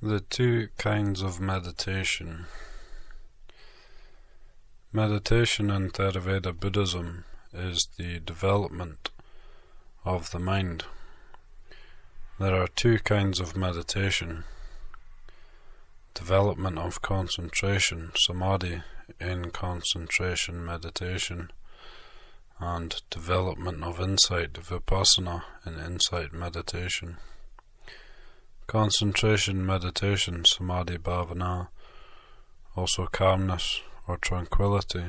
The two kinds of meditation. Meditation in Theravada Buddhism is the development of the mind. There are two kinds of meditation: development of concentration, samadhi, in concentration meditation, and development of insight, vipassana, in insight meditation. Concentration meditation, samadhi bhavana, also calmness or tranquility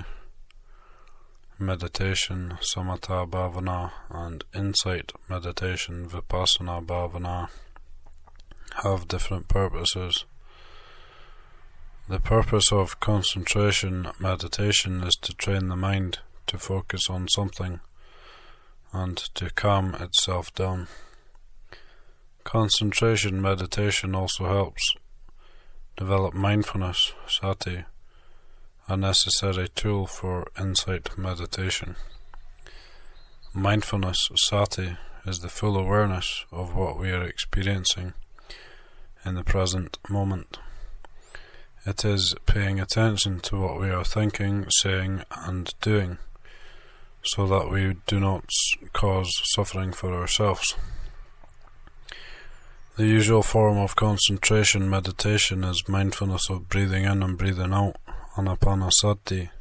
meditation, samatha bhavana, and insight meditation, vipassana bhavana, have different purposes. The purpose of concentration meditation is to train the mind to focus on something and to calm itself down. Concentration meditation also helps develop mindfulness, sati, a necessary tool for insight meditation. Mindfulness, sati, is the full awareness of what we are experiencing in the present moment. It is paying attention to what we are thinking, saying, and doing, so that we do not cause suffering for ourselves. The usual form of concentration meditation is mindfulness of breathing in and breathing out, anapanasati.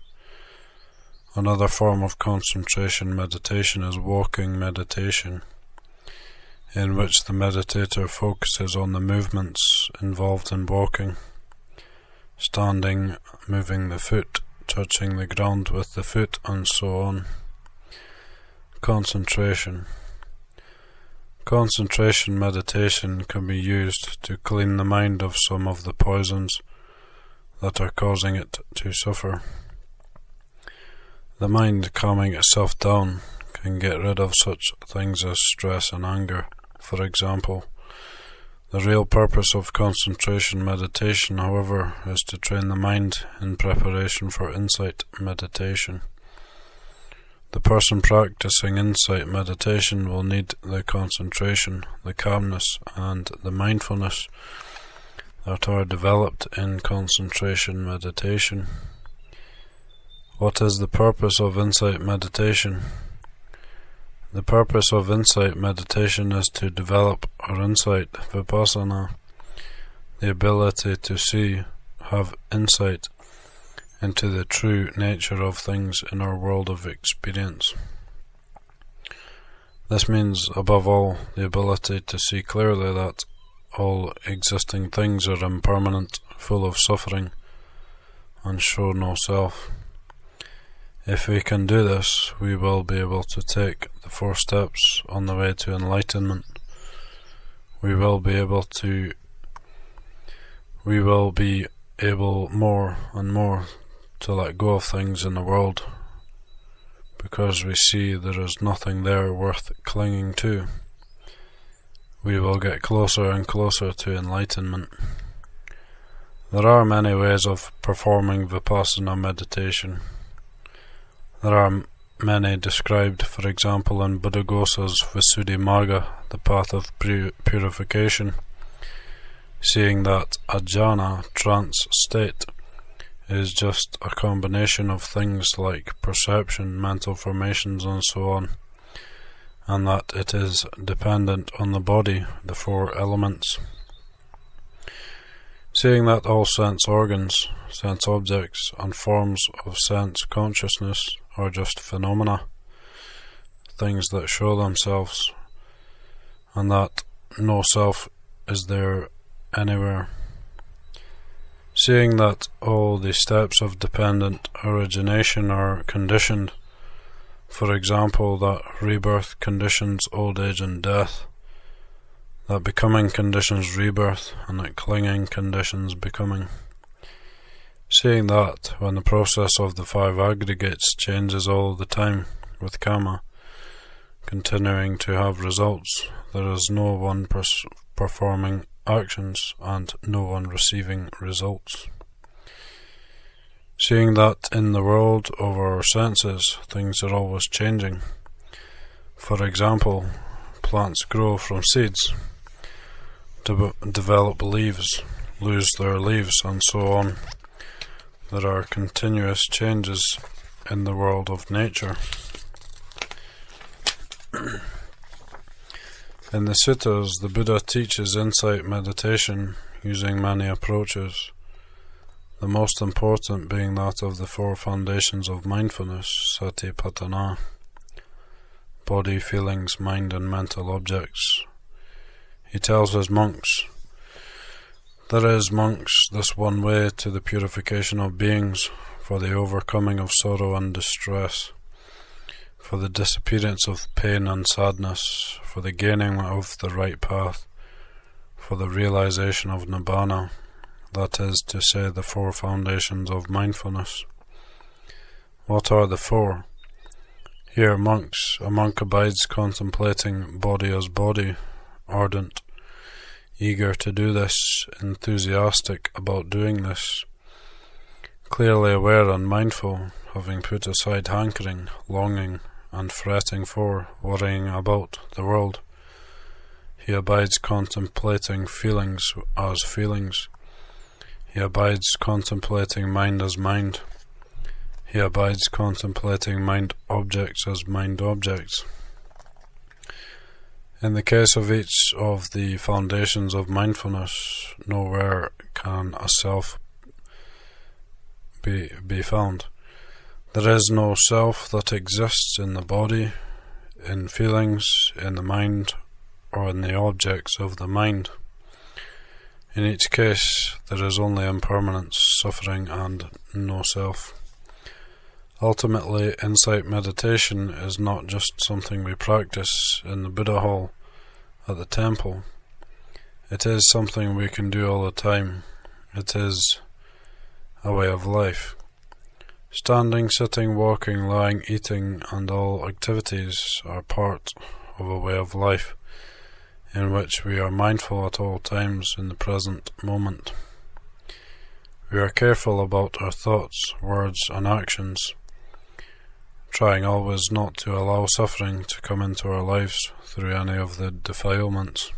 Another form of concentration meditation is walking meditation, in which the meditator focuses on the movements involved in walking: standing, moving the foot, touching the ground with the foot, and so on. Concentration meditation can be used to clean the mind of some of the poisons that are causing it to suffer. The mind calming itself down can get rid of such things as stress and anger, for example. The real purpose of concentration meditation, however, is to train the mind in preparation for insight meditation. The person practicing insight meditation will need the concentration, the calmness, and the mindfulness that are developed in concentration meditation. What is the purpose of insight meditation? The purpose of insight meditation is to develop our insight, vipassana, the ability to see, have insight into the true nature of things in our world of experience. This means, above all, the ability to see clearly that all existing things are impermanent, full of suffering, and show no self. If we can do this, we will be able to take the 4 steps on the way to enlightenment. We will be able more and more to let go of things in the world, because we see there is nothing there worth clinging to. We will get closer and closer to enlightenment. There are many ways of performing vipassana meditation. There are many described, for example, in Buddhaghosa's Visuddhimagga, the path of purification, seeing that a jhana, trance state, is just a combination of things like perception, mental formations, and so on, and that it is dependent on the body, the 4 elements. Seeing that all sense organs, sense objects, and forms of sense consciousness are just phenomena, things that show themselves, and that no self is there anywhere. Seeing that all the steps of dependent origination are conditioned, for example, that rebirth conditions old age and death, that becoming conditions rebirth, and that clinging conditions becoming. Seeing that when the process of the 5 aggregates changes all the time, with karma continuing to have results, there is no one performing actions and no one receiving results. Seeing that in the world of our senses things are always changing. For example, plants grow from seeds, develop leaves, lose their leaves, and so on. There are continuous changes in the world of nature. In the suttas, the Buddha teaches insight meditation using many approaches, the most important being that of the four foundations of mindfulness, satipatthana: body, feelings, mind and mental objects. He tells his monks, "There is, monks, this one way to the purification of beings, for the overcoming of sorrow and distress, for the disappearance of pain and sadness, for the gaining of the right path, for the realization of nibbana, that is to say, the four foundations of mindfulness." What are the four? Here, monks, a monk abides contemplating body as body, ardent, eager to do this, enthusiastic about doing this, clearly aware and mindful, having put aside hankering, longing, and fretting for, worrying about the world. He abides contemplating feelings as feelings. He abides contemplating mind as mind. He abides contemplating mind objects as mind objects. In the case of each of the foundations of mindfulness, nowhere can a self be found. There is no self that exists in the body, in feelings, in the mind, or in the objects of the mind. In each case, there is only impermanence, suffering, and no self. Ultimately, insight meditation is not just something we practice in the Buddha hall at the temple. It is something we can do all the time. It is a way of life. Standing, sitting, walking, lying, eating, and all activities are part of a way of life in which we are mindful at all times in the present moment. We are careful about our thoughts, words, and actions, trying always not to allow suffering to come into our lives through any of the defilements.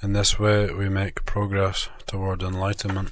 In this way we make progress toward enlightenment.